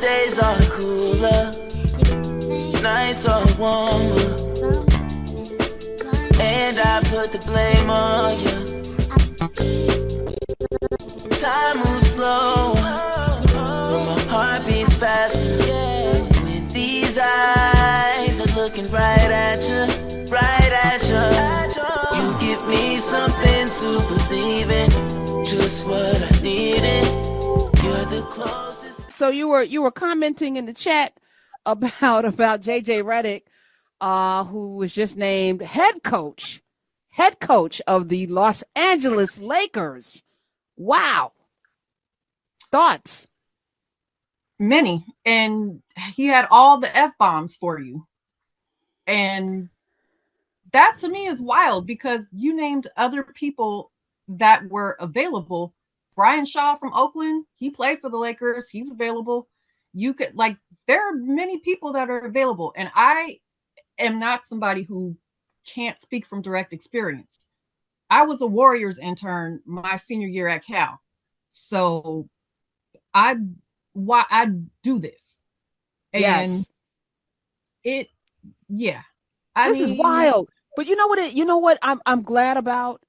days are cooler, nights are warmer, and I put the blame on you. Time moves slow, but my heart beats faster. When these eyes are looking right at you, you give me something to believe in, just what I needed. You're the closest. So you were commenting in the chat about JJ Redick, who was just named head coach of the Los Angeles Lakers. Wow. Thoughts? Many. And he had all the F-bombs for you. And that to me is wild, because you named other people that were available. Brian Shaw from Oakland, he played for the Lakers. He's available. You could, like, there are many people that are available. And I am not somebody who can't speak from direct experience. I was a Warriors intern my senior year at Cal. So I do this. And yes. This is wild. But you know what I'm glad about,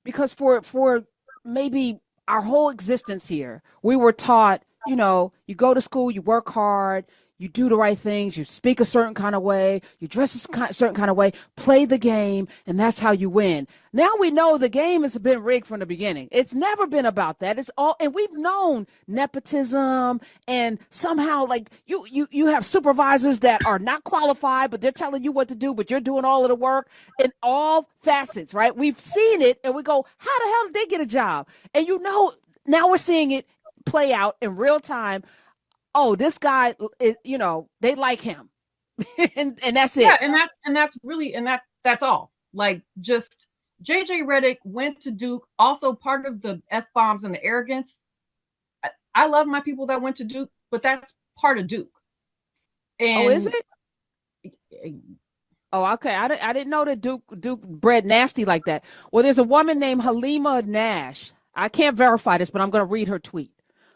because for maybe our whole existence here, we were taught, you go to school, you work hard, you do the right things, you speak a certain kind of way, you dress a certain kind of way, play the game, and that's how you win. Now we know the game has been rigged from the beginning. It's never been about that. It's all, and we've known nepotism, and somehow, like, you have supervisors that are not qualified, but they're telling you what to do, but you're doing all of the work in all facets, right? We've seen it, and we go, how the hell did they get a job? And now we're seeing it play out in real time. Oh, this guy, they like him. and that's it. Yeah, and that's all. Like, just JJ Redick went to Duke. Also, part of the F-bombs and the arrogance. I love my people that went to Duke, but that's part of Duke. And is it? Oh, okay. I didn't know that Duke bred nasty like that. Well, there's a woman named Halima Nash. I can't verify this, but I'm going to read her tweet.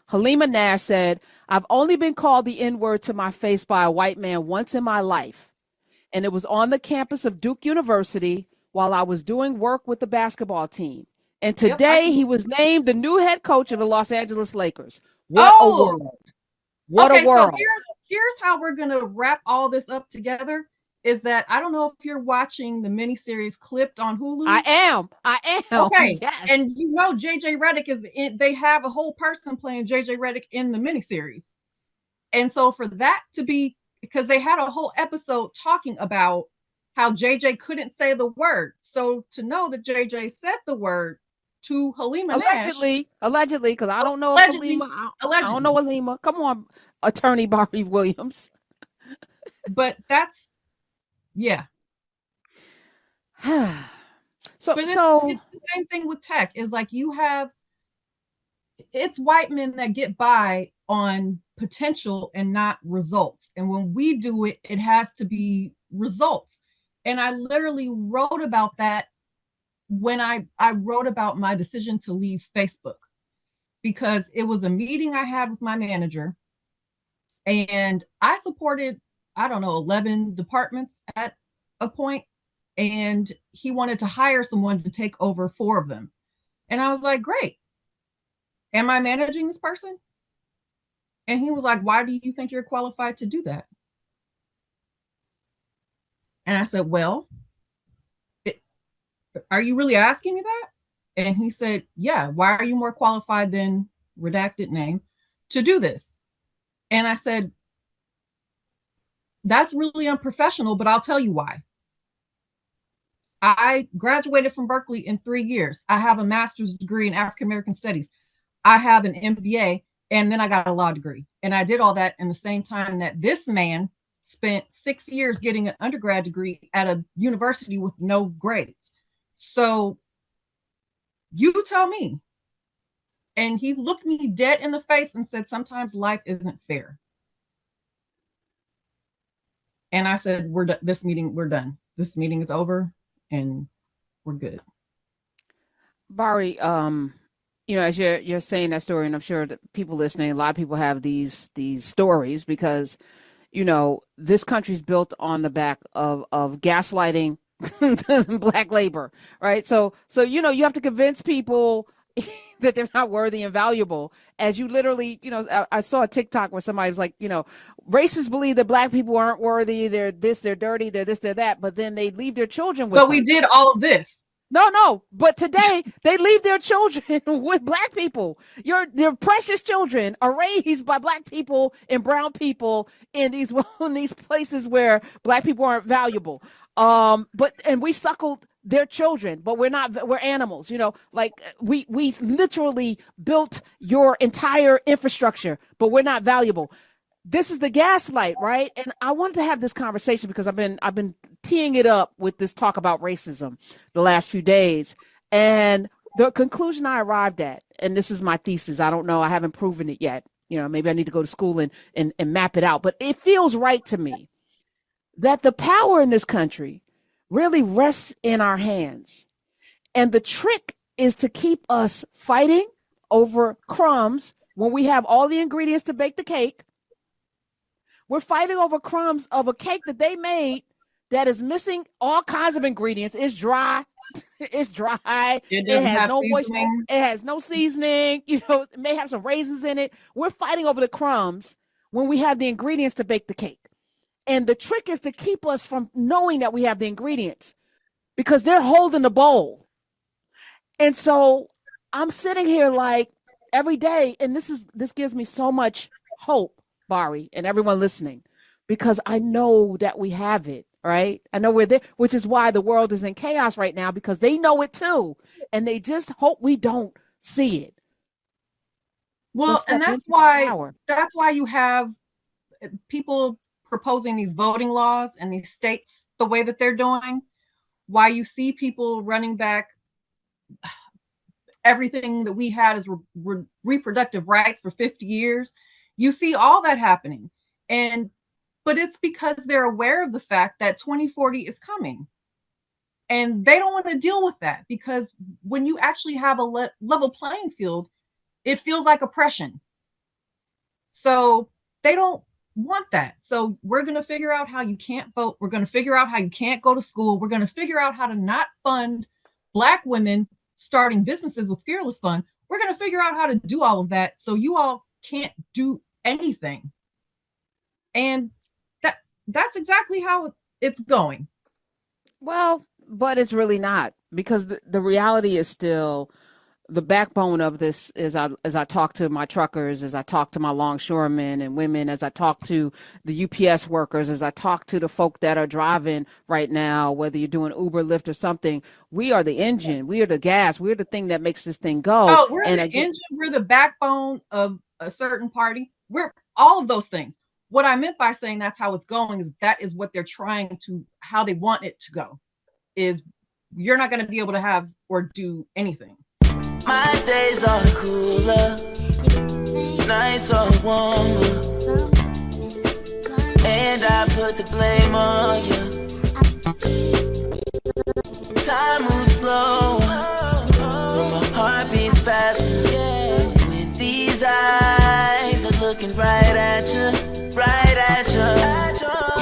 Halima Nash said, "I've only been called the N-word to my face by a white man once in my life. And it was on the campus of Duke University while I was doing work with the basketball team. And today he was named the new head coach of the Los Angeles Lakers." What a world. What a world. So here's how we're going to wrap all this up together. Is that, I don't know if you're watching the miniseries Clipped on Hulu. I am. Okay. Yes. And JJ Redick they have a whole person playing JJ Redick in the miniseries. And so for that to be, because they had a whole episode talking about how JJ couldn't say the word. So to know that JJ said the word to Halima Nash. Allegedly, because I don't know Halima. I don't know Halima. Come on, Attorney Bobby Williams. But that's, yeah. So it's the same thing with tech. Is like, it's white men that get by on potential and not results. And when we do it, it has to be results. And I literally wrote about that when I wrote about my decision to leave Facebook, because it was a meeting I had with my manager, and I supported, 11 departments at a point, and he wanted to hire someone to take over 4 of them. And I was like, great. Am I managing this person? And he was like, why do you think you're qualified to do that? And I said, well, are you really asking me that? And he said, yeah, why are you more qualified than redacted name to do this? And I said, that's really unprofessional, but I'll tell you why. I graduated from Berkeley in 3 years. I have a master's degree in African American studies. I have an MBA, and then I got a law degree. And I did all that in the same time that this man spent 6 years getting an undergrad degree at a university with no grades. So you tell me. And he looked me dead in the face and said, sometimes life isn't fair. And I said, we're done. We're done. This meeting is over and we're good. Barry, as you're saying that story, and I'm sure that people listening, a lot of people have these stories because, this country's built on the back of gaslighting black labor, right? So you have to convince people that they're not worthy and valuable. As you literally, I saw a TikTok where somebody was like, racists believe that black people aren't worthy. They're this, they're dirty, they're this, they're that. But then they leave their children with But them. we did all of this. No. But today they leave their children with black people. Your precious children are raised by black people and brown people in these places where black people aren't valuable. And we suckled their children, but we're animals, like we literally built your entire infrastructure, but we're not valuable. This is the gaslight, right? And I wanted to have this conversation because I've been teeing it up with this talk about racism the last few days. And the conclusion I arrived at, and this is my thesis, I don't know, I haven't proven it yet. Maybe I need to go to school and map it out, but it feels right to me that the power in this country really rests in our hands. And the trick is to keep us fighting over crumbs when we have all the ingredients to bake the cake. We're fighting over crumbs of a cake that they made that is missing all kinds of ingredients. It's dry. It's dry. It has no moisture. It has no seasoning. It may have some raisins in it. We're fighting over the crumbs when we have the ingredients to bake the cake. And the trick is to keep us from knowing that we have the ingredients because they're holding the bowl. And so I'm sitting here like every day, and this gives me so much hope, Bari, and everyone listening, because I know that we have it, right? I know we're there, which is why the world is in chaos right now, because they know it too. And they just hope we don't see it. Well, and that's why you have people proposing these voting laws and these states the way that they're doing, why you see people running back everything that we had as reproductive rights for 50 years. You see all that happening. But it's because they're aware of the fact that 2040 is coming. And they don't want to deal with that, because when you actually have a level playing field, it feels like oppression. So they don't want that. So we're going to figure out how you can't vote. We're going to figure out how you can't go to school. We're going to figure out how to not fund Black women starting businesses with Fearless Fund. We're going to figure out how to do all of that so you all can't do anything. And that's exactly how it's going. Well, but it's really not, because the reality is still the backbone of this is as I talk to my truckers, as I talk to my longshoremen and women, as I talk to the UPS workers, as I talk to the folk that are driving right now, whether you're doing Uber, Lyft or something, we are the engine, we are the gas, we're the thing that makes this thing go. Oh, we're the engine, we're the backbone of a certain party. We're all of those things. What I meant by saying that's how it's going is that is what they're trying to, how they want it to go, is you're not going to be able to have or do anything. My days are cooler, nights are warmer, and I put the blame on you. Time moves slow, but my heart beats faster. When these eyes are looking right at you, right at you.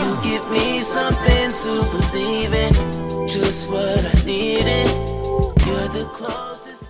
You give me something to believe in, just what I needed. You're the closest.